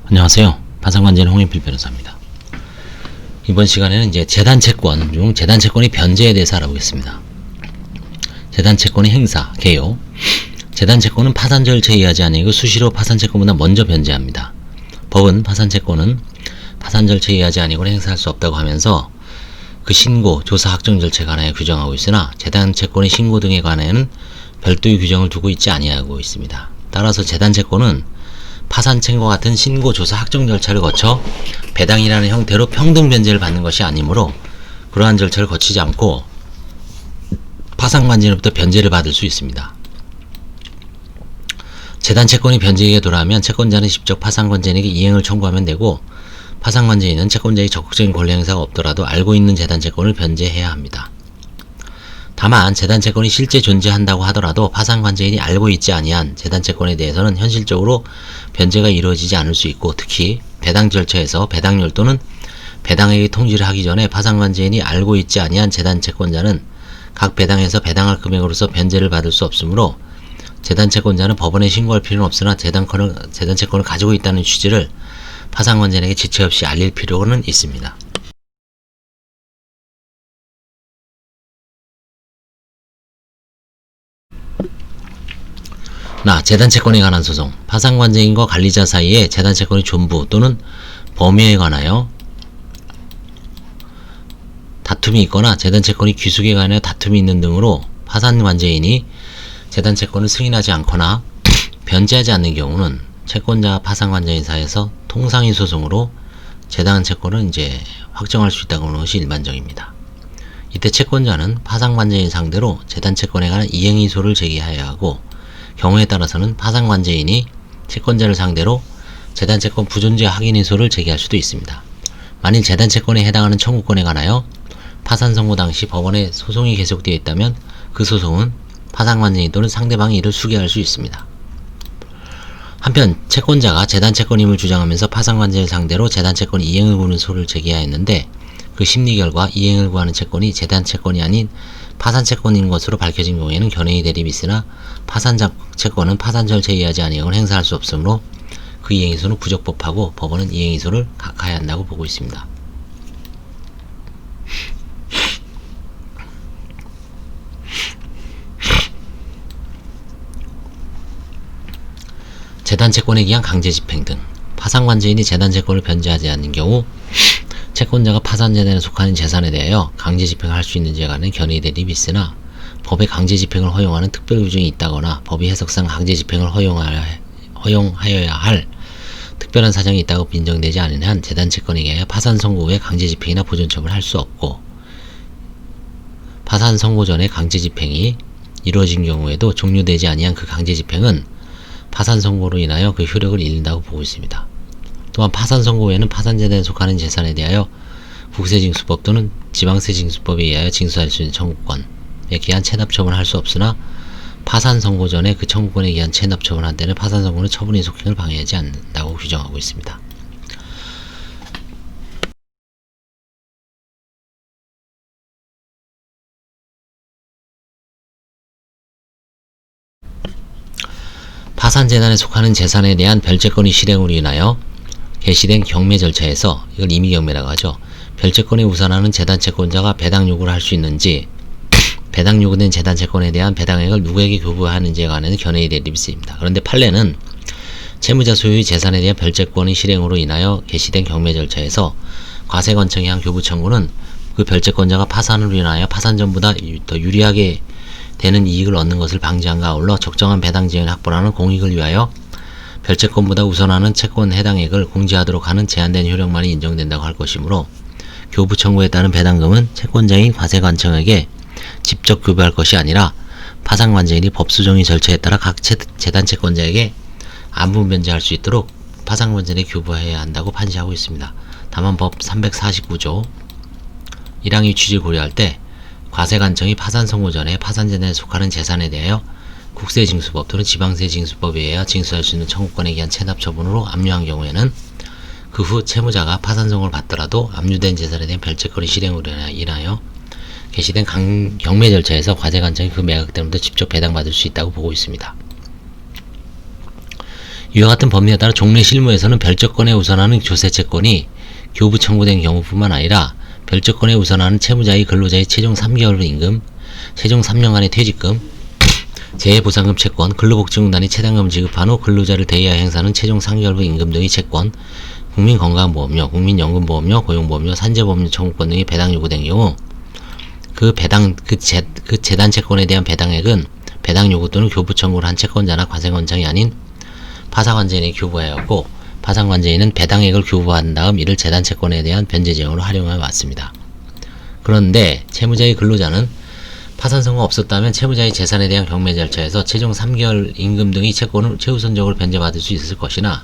안녕하세요. 파산관제인 홍인필 변호사입니다. 이번 시간에는 이제 재단채권 중 재단채권의 변제에 대해서 알아보겠습니다. 재단채권의 행사, 개요. 재단채권은 파산 절차에 의하지 아니고 수시로 파산채권보다 먼저 변제합니다. 법은 파산채권은 파산 절차에 의하지 아니고는 행사할 수 없다고 하면서 그 신고, 조사, 확정 절차에 관하여 규정하고 있으나 재단채권의 신고 등에 관하여는 별도의 규정을 두고 있지 아니하고 있습니다. 따라서 재단채권은 파산채권과 같은 신고, 조사, 확정 절차를 거쳐 배당이라는 형태로 평등 변제를 받는 것이 아니므로 그러한 절차를 거치지 않고 파산관제인으로부터 변제를 받을 수 있습니다. 재단채권이 변제에게 돌아가면 채권자는 직접 파산관제인에게 이행을 청구하면 되고, 파산관제인은 채권자의 적극적인 권리 행사가 없더라도 알고 있는 재단채권을 변제해야 합니다. 다만 재단채권이 실제 존재한다고 하더라도 파산관제인이 알고 있지 아니한 재단채권에 대해서는 현실적으로 변제가 이루어지지 않을 수 있고, 특히 배당 절차에서 배당률 또는 배당액의 통지를 하기 전에 파산관제인이 알고 있지 아니한 재단채권자는 각 배당에서 배당할 금액으로서 변제를 받을 수 없으므로 재단채권자는 법원에 신고할 필요는 없으나 재단채권을 가지고 있다는 취지를 파산관제인에게 지체 없이 알릴 필요는 있습니다. 재단채권에 관한 소송. 파산관제인과 관리자 사이에 재단채권의 존부 또는 범위에 관하여 다툼이 있거나 재단채권이 귀속에 관하여 다툼이 있는 등으로 파산관제인이 재단채권을 승인하지 않거나 변제하지 않는 경우는 채권자와 파산관제인 사이에서 통상의 소송으로 재단채권을 확정할 수 있다고 하는 것이 일반적입니다. 이때 채권자는 파산관제인 상대로 재단채권에 관한 이행의소를 제기하여야 하고, 경우에 따라서는 파산관제인이 채권자를 상대로 재단채권 부존재 확인의소를 제기할 수도 있습니다. 만일 재단채권에 해당하는 청구권에 관하여 파산선고 당시 법원에 소송이 계속되어 있다면 그 소송은 파산관제인 또는 상대방이 이를 수기할 수 있습니다. 한편 채권자가 재단채권임을 주장하면서 파산관제인 상대로 재단채권 이행을 구하는 소를 제기하였는데, 그 심리 결과 이행을 구하는 채권이 재단채권이 아닌 파산채권인 것으로 밝혀진 경우에는 견해의 대립이 있으나 파산채권은 파산 절차에 의하지 아니하고는 행사할 수 없으므로 그 이행의소는 부적법하고 법원은 이행의소를 각하해야 한다고 보고 있습니다. 재단채권에 기한 강제집행 등. 파산관제인이 재단채권을 변제하지 않는 경우 채권자가 파산재단에 속하는 재산에 대하여 강제집행을 할 수 있는지에 관한 견해의 대립이 있으나, 법에 강제집행을 허용하는 특별규정이 있다거나 법의 해석상 강제집행을 허용하여야 할 특별한 사정이 있다고 인정되지 않은 한 재단채권에 의하여 파산선고 후에 강제집행이나 보존처분을 할 수 없고, 파산선고 전에 강제집행이 이루어진 경우에도 종료되지 아니한 그 강제집행은 파산선고로 인하여 그 효력을 잃는다고 보고 있습니다. 또한 파산선고 후에는 파산재단에 속하는 재산에 대하여 국세징수법 또는 지방세징수법에 의하여 징수할 수 있는 청구권에 기한 체납처분을 할 수 없으나, 파산선고 전에 그 청구권에 기한 체납처분을 한 때는 파산선고는 처분의 속행을 방해하지 않는다고 규정하고 있습니다. 파산재단에 속하는 재산에 대한 별채권의 실행으로 인하여 개시된 경매 절차에서, 이걸 임의경매라고 하죠, 별채권에 우선하는 재단채권자가 배당 요구를 할 수 있는지, 배당 요구된 재단채권에 대한 배당액을 누구에게 교부하는지에 관한 견해의 대립이 있습니다. 그런데 판례는 채무자 소유의 재산에 대한 별채권의 실행으로 인하여 개시된 경매 절차에서 과세관청에 한 교부 청구는 그 별채권자가 파산으로 인하여 파산 전보다 더 유리하게 되는 이익을 얻는 것을 방지함과 아울러 적정한 배당 지연을 확보하는 공익을 위하여 별채권보다 우선하는 채권 해당액을 공제하도록 하는 제한된 효력만이 인정된다고 할 것이므로, 교부 청구에 따른 배당금은 채권자인 과세관청에게 직접 교부할 것이 아니라 파산관제인이 법수정의 절차에 따라 각 재단채권자에게 안분 변제할 수 있도록 파산관제인에 교부해야 한다고 판시하고 있습니다. 다만 법 349조 1항의 취지를 고려할 때 과세관청이 파산선고 전에 파산재단에 속하는 재산에 대하여 국세징수법 또는 지방세징수법에 의하여 징수할 수 있는 청구권에 기한 체납처분으로 압류한 경우에는 그 후 채무자가 파산선고를 받더라도 압류된 재산에 대한 별채권의 실행으로 인하여 개시된 경매 절차에서 과세관청이 그 매각대로부터 직접 배당받을 수 있다고 보고 있습니다. 이와 같은 법리에 따라 종래 실무에서는 별적권에 우선하는 조세채권이 교부 청구된 경우뿐만 아니라 별적권에 우선하는 채무자의 근로자의 최종 3개월 임금, 최종 3년간의 퇴직금, 재해보상금 채권, 근로복지공단이 체당금을 지급한 후 근로자를 대의하여 행사하는 최종 3개월 후 임금 등의 채권, 국민건강보험료, 국민연금보험료, 고용보험료, 산재보험료 청구권 등이 배당 요구된 경우 그 재단 채권에 대한 배당액은 배당 요구 또는 교부 청구를 한 채권자나 관세권자이 아닌 파산관제인에 교부하였고 파산관제인은 배당액을 교부한 다음 이를 재단 채권에 대한 변제재용으로 활용해 왔습니다. 그런데 채무자의 근로자는 파산 선고가 없었다면 채무자의 재산에 대한 경매 절차에서 최종 3개월 임금 등의 채권을 최우선적으로 변제받을 수 있을 것이나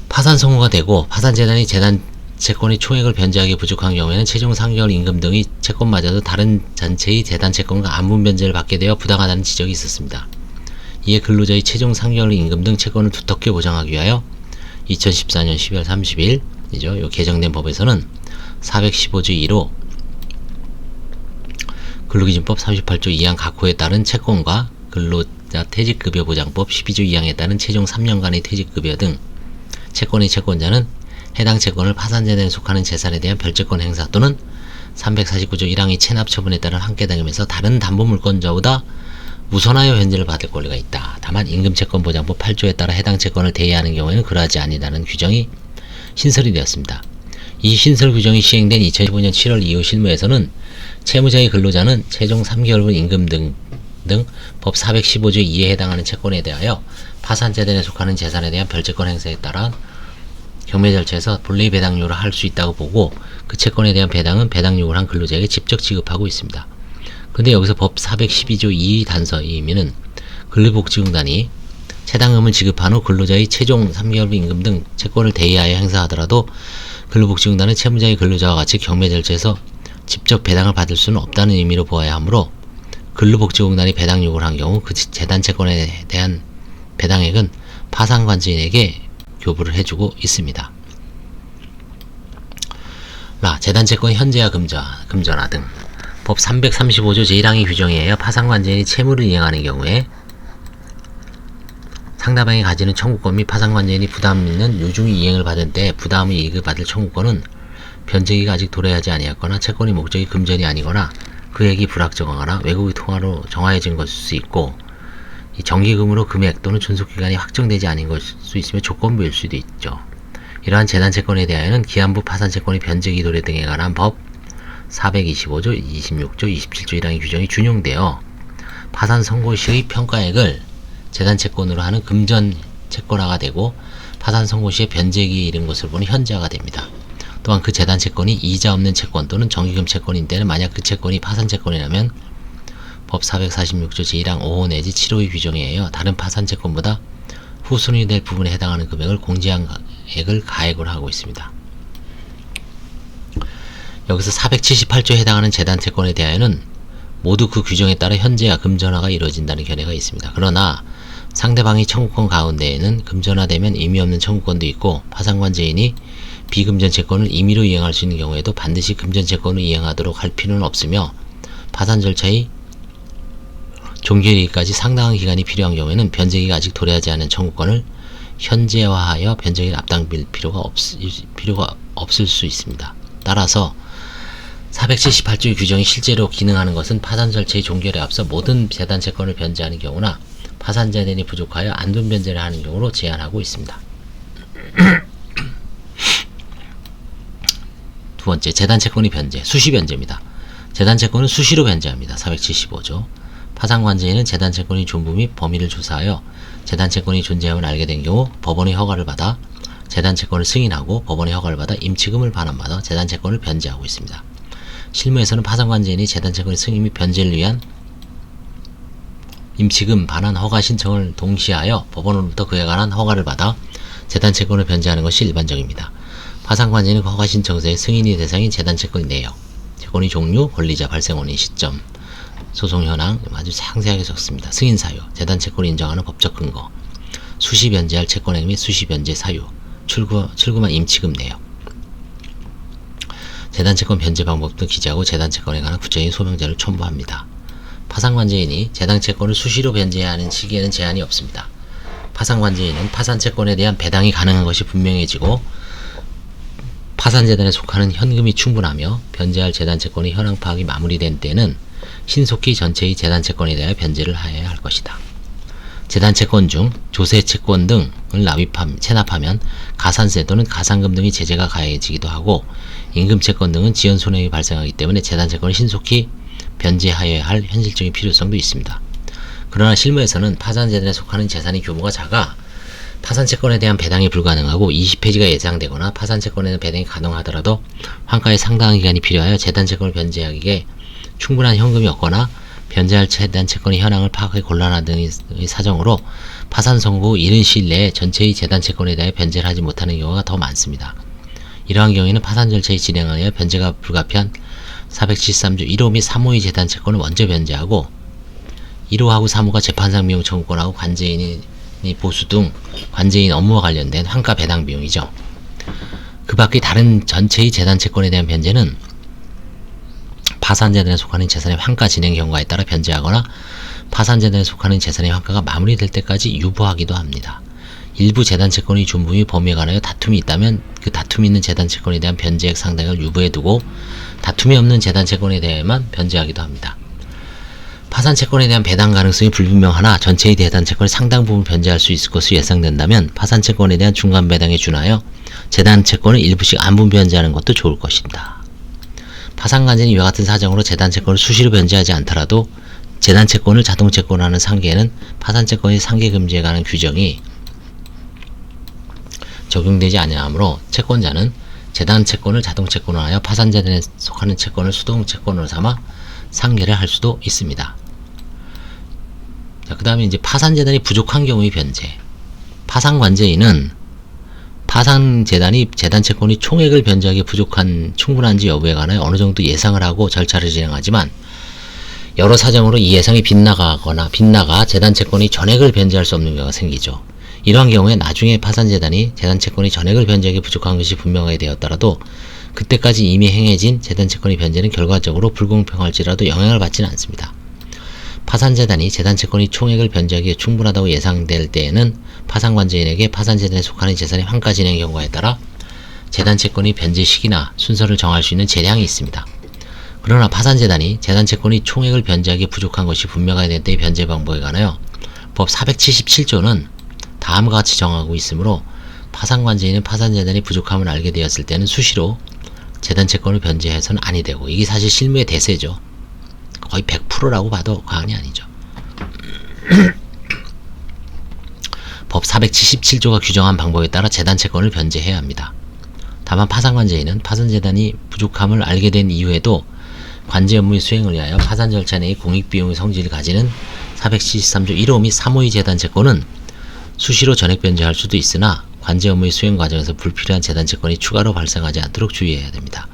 파산 선고가 되고 파산재단이 재단 채권의 총액을 변제하기 부족한 경우에는 최종 3개월 임금 등의 채권마저도 다른 단체의 재단 채권과 안분 변제를 받게 되어 부당하다는 지적이 있었습니다. 이에 근로자의 최종 3개월 임금 등 채권을 두텁게 보장하기 위하여 2014년 12월 30일 요 개정된 법에서는 415조 2로 근로기준법 38조 2항 각호에 따른 채권과 근로자 퇴직급여보장법 12조 2항에 따른 최종 3년간의 퇴직급여 등 채권의 채권자는 해당 채권을 파산재단에 속하는 재산에 대한 별채권 행사 또는 349조 1항의 체납 처분에 따른 한계당임에서 다른 담보물권자보다 우선하여 변제를 받을 권리가 있다. 다만 임금채권보장법 8조에 따라 해당 채권을 대여하는 경우에는 그러하지 아니다는 규정이 신설이 되었습니다. 이 신설 규정이 시행된 2015년 7월 이후 실무에서는 채무자의 근로자는 최종 3개월 후 임금 등 법 415조 2에 해당하는 채권에 대하여 파산재단에 속하는 재산에 대한 별채권 행사에 따라 경매 절차에서 본래의 배당료를 할 수 있다고 보고 그 채권에 대한 배당은 배당 요구를 한 근로자에게 직접 지급하고 있습니다. 근데 여기서 법 412조 2 단서의 의미는 근로복지공단이 채당금을 지급한 후 근로자의 최종 3개월 임금 등 채권을 대의하여 행사하더라도 근로복지공단은 채무자의 근로자와 같이 경매 절차에서 직접 배당을 받을 수는 없다는 의미로 보아야 하므로 근로복지공단이 배당 요구를 한 경우 그 재단 채권에 대한 배당액은 파산관제인에게 교부를 해주고 있습니다. 재단 채권 현재와 금전화 등 법 335조 제1항의 규정에 의하여 파산관제인이 채무를 이행하는 경우에 상대방이 가지는 청구권 및 파산관제인이 부담 있는 요중의 이행을 받은 때 부담의 이익을 받을 청구권은 변제기가 아직 도래하지 아니했거나 채권의 목적이 금전이 아니거나 금액이 불확정하거나 외국의 통화로 정화해진 것일 수 있고 이 정기금으로 금액 또는 존속기간이 확정되지 않은 것일 수 있으며 조건부일 수도 있죠. 이러한 재단 채권에 대하여는 기한부 파산 채권의 변제기 도래 등에 관한 법 425조, 26조, 27조 1항의 규정이 준용되어 파산 선고 시의 평가액을 재단 채권으로 하는 금전 채권화가 되고 파산 선고 시의 변제기에 이른 것을 보니 현재화가 됩니다. 또한 그 재단 채권이 이자 없는 채권 또는 정기금 채권인 때는 만약 그 채권이 파산 채권이라면 법 446조 제1항 5호 내지 7호의 규정에 의하여 다른 파산 채권보다 후순위 될 부분에 해당하는 금액을 공제한액을 가액으로 하고 있습니다. 여기서 478조에 해당하는 재단 채권에 대하여는 모두 그 규정에 따라 현재와 금전화가 이루어진다는 견해가 있습니다. 그러나 상대방의 청구권 가운데에는 금전화되면 의미 없는 청구권도 있고 파산관제인이 비금전 채권을 임의로 이행할 수 있는 경우에도 반드시 금전 채권을 이행하도록 할 필요는 없으며 파산 절차의 종결일까지 상당한 기간이 필요한 경우에는 변제기가 아직 도래하지 않은 청구권을 현재화하여 변제기를 앞당길 필요가 없을 수 있습니다. 따라서 478조의 규정이 실제로 기능하는 것은 파산 절차의 종결에 앞서 모든 재단 채권을 변제하는 경우나 파산 재단이 부족하여 안분 변제를 하는 경우로 제한하고 있습니다. 두 번째, 재단 채권의 변제, 수시 변제입니다. 재단 채권은 수시로 변제합니다. 475조. 파산관제인은 재단 채권의 존부 및 범위를 조사하여 재단 채권이 존재함을 알게 된 경우 법원의 허가를 받아 재단 채권을 승인하고 법원의 허가를 받아 임치금을 반환받아 재단 채권을 변제하고 있습니다. 실무에서는 파산관제인이 재단 채권의 승인 및 변제를 위한 임치금 반환 허가 신청을 동시하여 법원으로부터 그에 관한 허가를 받아 재단 채권을 변제하는 것이 일반적입니다. 파산관제인은 허가 신청서의 승인의 대상인 재단 채권의 내역, 채권의 종류, 권리자 발생 원인 시점, 소송 현황 아주 상세하게 적습니다. 승인 사유, 재단 채권을 인정하는 법적 근거, 수시 변제할 채권액 및 수시 변제 사유, 출금한 임치금 내역, 재단 채권 변제 방법 등 기재하고 재단 채권에 관한 구체적인 소명자를 첨부합니다. 파산관제인이 재단 채권을 수시로 변제해야 하는 시기에는 제한이 없습니다. 파산관제인은 파산채권에 대한 배당이 가능한 것이 분명해지고 파산재단에 속하는 현금이 충분하며 변제할 재단채권의 현황 파악이 마무리된 때에는 신속히 전체의 재단채권에 대하여 변제를 하여야 할 것이다. 재단채권 중 조세채권 등을 체납하면 가산세 또는 가산금 등의 제재가 가해지기도 하고 임금채권 등은 지연손해가 발생하기 때문에 재단채권을 신속히 변제하여야 할 현실적인 필요성도 있습니다. 그러나 실무에서는 파산재단에 속하는 재산의 규모가 작아 파산채권에 대한 배당이 불가능하고 20폐지가 예상되거나 파산채권에는 배당이 가능하더라도 환가에 상당한 기간이 필요하여 재단채권을 변제하기에 충분한 현금이 없거나 변제할 재단채권의 현황을 파악하기 곤란한 등의 사정으로 파산 선고 후 이른 시일 내에 전체의 재단채권에 대해 변제를 하지 못하는 경우가 더 많습니다. 이러한 경우에는 파산 절차의 진행을 위해 변제가 불가피한 473조 1호 및 3호의 재단채권을 먼저 변제하고 1호하고 3호가 재판상 비용 청구권하고 관제인의 보수 등 관제인 업무와 관련된 환가 배당 비용이죠. 그 밖의 다른 전체의 재단채권에 대한 변제는 파산재단에 속하는 재산의 환가 진행 경과에 따라 변제하거나 파산재단에 속하는 재산의 환가가 마무리될 때까지 유보하기도 합니다. 일부 재단채권의 존붕의 범위에 관하여 다툼이 있다면 그 다툼이 있는 재단채권에 대한 변제액 상당을 유보해두고 다툼이 없는 재단채권에 대해만 변제하기도 합니다. 파산채권에 대한 배당 가능성이 불분명하나 전체의 재단채권의 상당 부분 변제할 수 있을 것으로 예상된다면 파산채권에 대한 중간 배당에 준하여 재단채권을 일부씩 안분 변제하는 것도 좋을 것입니다. 파산관제는 이와 같은 사정으로 재단채권을 수시로 변제하지 않더라도 재단채권을 자동채권화하는 상계에는 파산채권의 상계금지에 관한 규정이 적용되지 아니하므로 채권자는 재단채권을 자동채권화하여 파산재단에 속하는 채권을 수동채권으로 삼아 상계를 할 수도 있습니다. 그 다음에 이제 파산재단이 부족한 경우의 변제. 파산관제인은 파산재단이 재단채권이 총액을 변제하기에 충분한지 여부에 관하여 어느 정도 예상을 하고 절차를 진행하지만 여러 사정으로 이 예상이 빗나가 재단채권이 전액을 변제할 수 없는 경우가 생기죠. 이러한 경우에 나중에 파산재단이 재단채권이 전액을 변제하기 부족한 것이 분명하게 되었더라도 그때까지 이미 행해진 재단채권의 변제는 결과적으로 불공평할지라도 영향을 받지는 않습니다. 파산재단이 재단채권이 총액을 변제하기에 충분하다고 예상될 때에는 파산관제인에게 파산재단에 속하는 재산의 환가 진행 경과에 따라 재단채권의 변제 시기나 순서를 정할 수 있는 재량이 있습니다. 그러나 파산재단이 재단채권이 총액을 변제하기에 부족한 것이 분명하게 될 때의 변제 방법에 관하여 법 477조는 다음과 같이 정하고 있으므로 파산관제인은 파산재단이 부족함을 알게 되었을 때는 수시로 재단채권을 변제해서는 아니 되고 이게 사실 실무의 대세죠. 거의 100%라고 봐도 과언이 아니죠. 법 477조가 규정한 방법에 따라 재단채권을 변제해야 합니다. 다만 파산관제인은 파산재단이 부족함을 알게 된 이후에도 관제 업무의 수행을 위하여 파산 절차 내의 공익비용의 성질을 가지는 473조 1호 및 3호의 재단채권은 수시로 전액 변제할 수도 있으나 관제 업무의 수행 과정에서 불필요한 재단채권이 추가로 발생하지 않도록 주의해야 됩니다.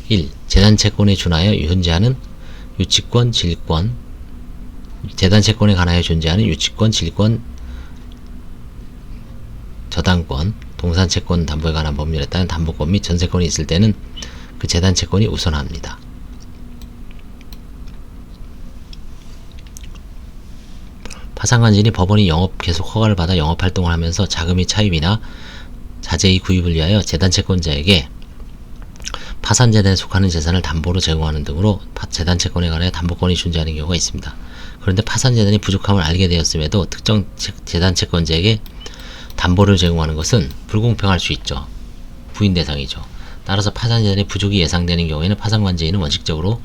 1. 재단채권에 준하여 존재하는 유치권, 질권, 재단채권에 관하여 존재하는 유치권, 질권, 저당권, 동산채권 담보에 관한 법률에 따른 담보권 및 전세권이 있을 때는 그 재단채권이 우선합니다. 파산관제인이 법원이 영업 계속 허가를 받아 영업활동을 하면서 자금의 차입이나 자재의 구입을 위하여 재단채권자에게 파산재단에 속하는 재산을 담보로 제공하는 등으로 재단채권에 관하여 담보권이 존재하는 경우가 있습니다. 그런데 파산재단이 부족함을 알게 되었음에도 특정 재단채권자에게 담보를 제공하는 것은 불공평할 수 있죠. 부인 대상이죠. 따라서 파산재단의 부족이 예상되는 경우에는 파산관제인은 원칙적으로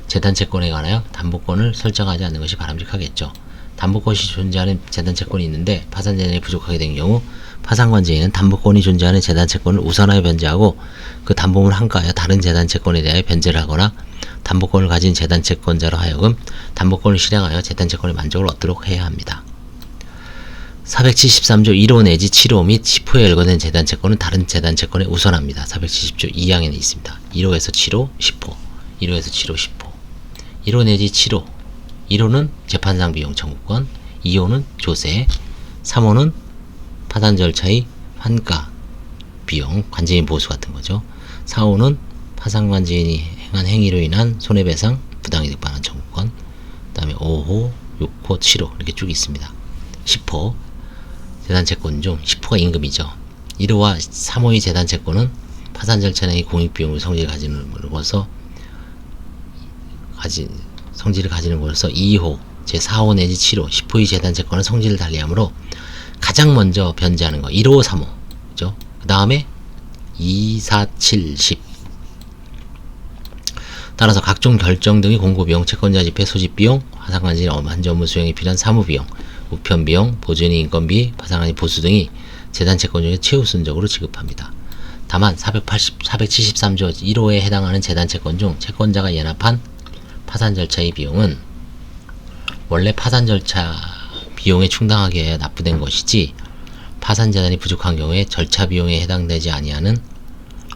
재단채권에 관하여 담보권을 설정하지 않는 것이 바람직하겠죠. 담보권이 존재하는 재단채권이 있는데 파산재단이 부족하게 된 경우 파산관제인은 담보권이 존재하는 재단채권을 우선하여 변제하고 그 담보물을 한가하여 다른 재단채권에 대하여 변제를 하거나 담보권을 가진 재단채권자로 하여금 담보권을 실행하여 재단채권의 만족을 얻도록 해야 합니다. 473조 1호 내지 7호 및 10호에 열거된 재단채권은 다른 재단채권에 우선합니다. 470조 2항에는 있습니다. 1호에서 7호, 10호 1호에서 7호, 10호 1호 내지 7호 1호는 재판상 비용 청구권, 2호는 조세, 3호는 파산 절차의 환가, 비용, 관제인 보수 같은 거죠. 4호는 파산관제인이 행한 행위로 인한 손해배상, 부당이득 반환 청구권, 그 다음에 5호, 6호, 7호 이렇게 쭉 있습니다. 10호, 재단채권 중 10%가 임금이죠. 1호와 3호의 재단채권은 파산 절차 내의 공익비용을 성질을 가지는으로서 2호, 제4호 내지 7호, 10호의 재단채권은 성질을 달리하므로 가장 먼저 변제하는 거 1호, 3호 그죠? 그 다음에 2, 4, 7, 10 따라서 각종 결정 등의 공고비용, 채권자 집회 소집비용, 파산관리 환지 업무 수행에 필요한 사무비용, 우편비용, 보존의 인건비, 파산관리 보수 등이 재단채권 중에 최우선적으로 지급합니다. 다만 473조 1호에 해당하는 재단채권 중 채권자가 연합한 파산 절차의 비용은 원래 파산 절차 비용에 충당하게 해야 납부된 것이지 파산 재단이 부족한 경우에 절차 비용에 해당되지 아니하는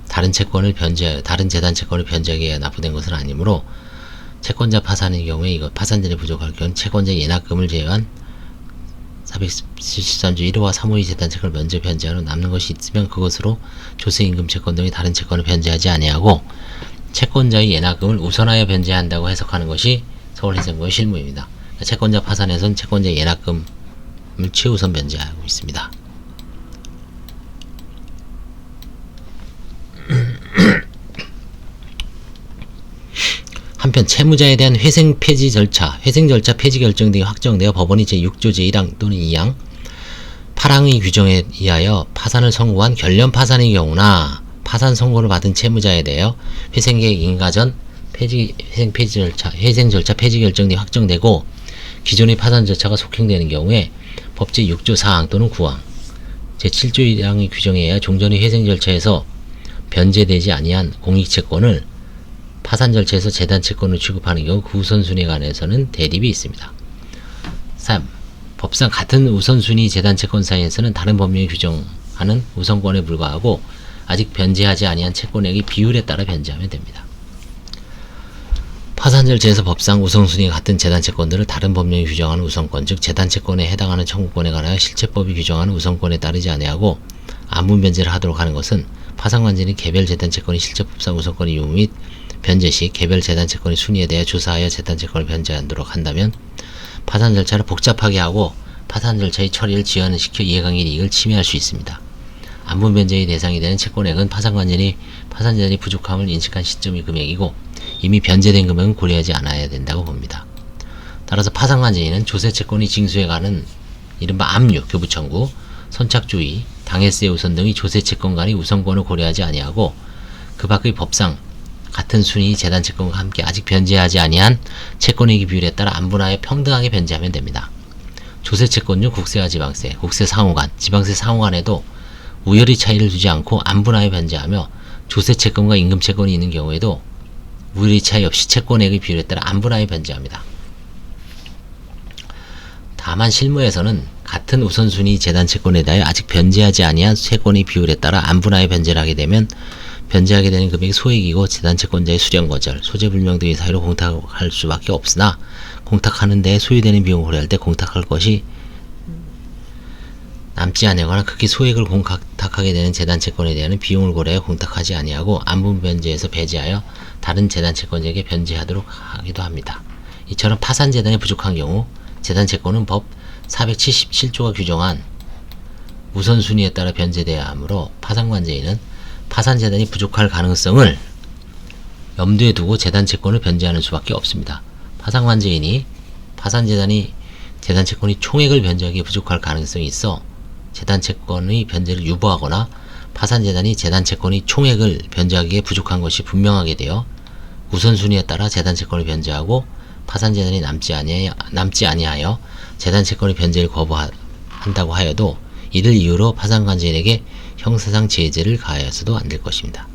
다른 재단 채권을 변제하게 해야 납부된 것은 아니므로 채권자 파산의 경우에 이거 파산 재단이 부족할 경우 채권자 예납금을 제외한 473조 1호와 3호의 재단 채권을 먼저 변제하러 남는 것이 있으면 그것으로 조세임금 채권 등의 다른 채권을 변제하지 아니하고 채권자의 예납금을 우선하여 변제한다고 해석하는 것이 서울해상고의 실무입니다. 채권자 파산에선 채권자 예납금을 최우선 변제하고 있습니다. 한편 채무자에 대한 회생 절차 폐지 결정 등이 확정되어 법원이 제6조 제1항 또는 2항 8항의 규정에 의하여 파산을 선고한 결련 파산의 경우나 파산 선고를 받은 채무자에 대하여 회생계획 인가 전 회생 절차 폐지 결정 등이 확정되고 기존의 파산 절차가 속행되는 경우에 법 제6조 4항 또는 9항 제7조 1항의 규정에 의하여 종전의 회생 절차에서 변제되지 아니한 공익채권을 파산 절차에서 재단채권을 취급하는 경우 그 우선순위에 관해서는 대립이 있습니다. 3. 법상 같은 우선순위 재단채권 사이에서는 다른 법령이 규정하는 우선권에 불과하고 아직 변제하지 아니한 채권액의 비율에 따라 변제하면 됩니다. 파산 절차에서 법상 우선순위가 같은 재단채권들을 다른 법령이 규정하는 우선권, 즉 재단채권에 해당하는 청구권에 관하여 실체법이 규정하는 우선권에 따르지 아니하고 안분 변제를 하도록 하는 것은 파산관계는 개별 재단채권이 실체법상 우선권의 유무 및 변제 시 개별 재단채권의 순위에 대해 조사하여 재단채권을 변제하도록 한다면 파산 절차를 복잡하게 하고 파산 절차의 처리를 지연시켜 이해관계 이익을 침해할 수 있습니다. 안분 변제의 대상이 되는 채권액은 파산재단이 부족함을 인식한 시점의 금액이고 이미 변제된 금액은 고려하지 않아야 된다고 봅니다. 따라서 파산관제인은 조세채권의 징수에 관한 이른바 압류, 교부청구, 선착주의, 당해세 우선 등의 조세채권 간의 우선권을 고려하지 아니하고 그 밖의 법상 같은 순위 재단채권과 함께 아직 변제하지 아니한 채권액의 비율에 따라 안분하여 평등하게 변제하면 됩니다. 조세채권 중 국세와 지방세, 국세 상호간, 지방세 상호간에도 우열의 차이를 두지 않고 안분하여 변제하며 조세채권과 임금채권이 있는 경우에도 우열의 차이 없이 채권액의 비율에 따라 안분하여 변제합니다. 다만 실무에서는 같은 우선순위 재단채권에 대하여 아직 변제하지 아니한 채권의 비율에 따라 안분하여 변제를 하게 되면 변제하게 되는 금액이 소액이고 재단채권자의 수령거절, 소재불명 등의 사유로 공탁할 수밖에 없으나 공탁하는 데 소요되는 비용을 고려할 때 공탁할 것이 남지 아니하거나 극히 소액을 공탁하게 되는 재단채권에 대한 비용을 고려하여 공탁하지 아니하고 안분 변제에서 배제하여 다른 재단채권자에게 변제하도록 하기도 합니다. 이처럼 파산재단이 부족한 경우 재단채권은 법 477조가 규정한 우선순위에 따라 변제되어야 하므로 파산관제인은 파산재단이 부족할 가능성을 염두에 두고 재단채권을 변제하는 수밖에 없습니다. 파산관제인이 재단채권이 총액을 변제하기에 부족할 가능성이 있어 재단채권의 변제를 유보하거나 파산재단이 재단채권의 총액을 변제하기에 부족한 것이 분명하게 되어 우선순위에 따라 재단채권을 변제하고 파산재단이 남지 아니하여 재단채권의 변제를 거부한다고 하여도 이를 이유로 파산관제인에게 형사상 제재를 가하여서도 안 될 것입니다.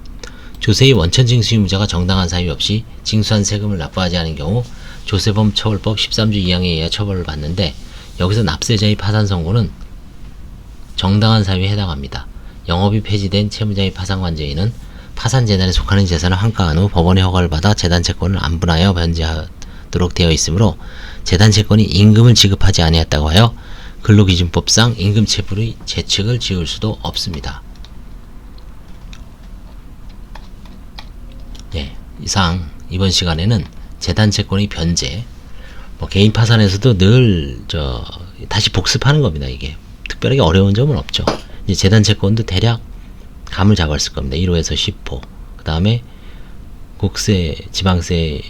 조세의 원천징수 의무자가 정당한 사유 없이 징수한 세금을 납부하지 않은 경우 조세범 처벌법 13조 2항에 의해 처벌을 받는데 여기서 납세자의 파산 선고는 정당한 사유에 해당합니다. 영업이 폐지된 채무자의 파산관제인은 파산재단에 속하는 재산을 환가한 후 법원의 허가를 받아 재단채권을 안분하여 변제하도록 되어 있으므로 재단채권이 임금을 지급하지 아니했다고 하여 근로기준법상 임금체불의 죄책을 지을 수도 없습니다. 네, 이상 이번 시간에는 재단채권의 변제, 개인 파산에서도 늘 다시 복습하는 겁니다. 이게 특별하게 어려운 점은 없죠. 이제 재단 채권도 대략 감을 잡았을 겁니다. 1호에서 10호. 그 다음에 국세, 지방세에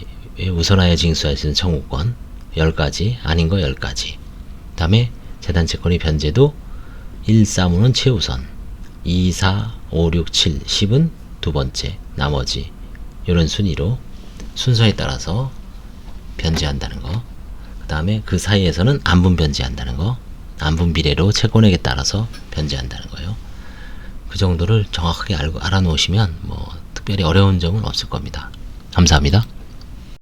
우선하여 징수할 수 있는 청구권 10가지, 아닌 거 10가지. 그 다음에 재단 채권의 변제도 1, 3호는 최우선, 2, 4, 5, 6, 7, 10은 두 번째, 나머지 이런 순위로 순서에 따라서 변제한다는 거. 그 다음에 그 사이에서는 안분 변제한다는 거. 안분 비례로 채권액에 따라서 변제한다는 거예요. 그 정도를 정확하게 알아놓으시면 뭐 특별히 어려운 점은 없을 겁니다. 감사합니다.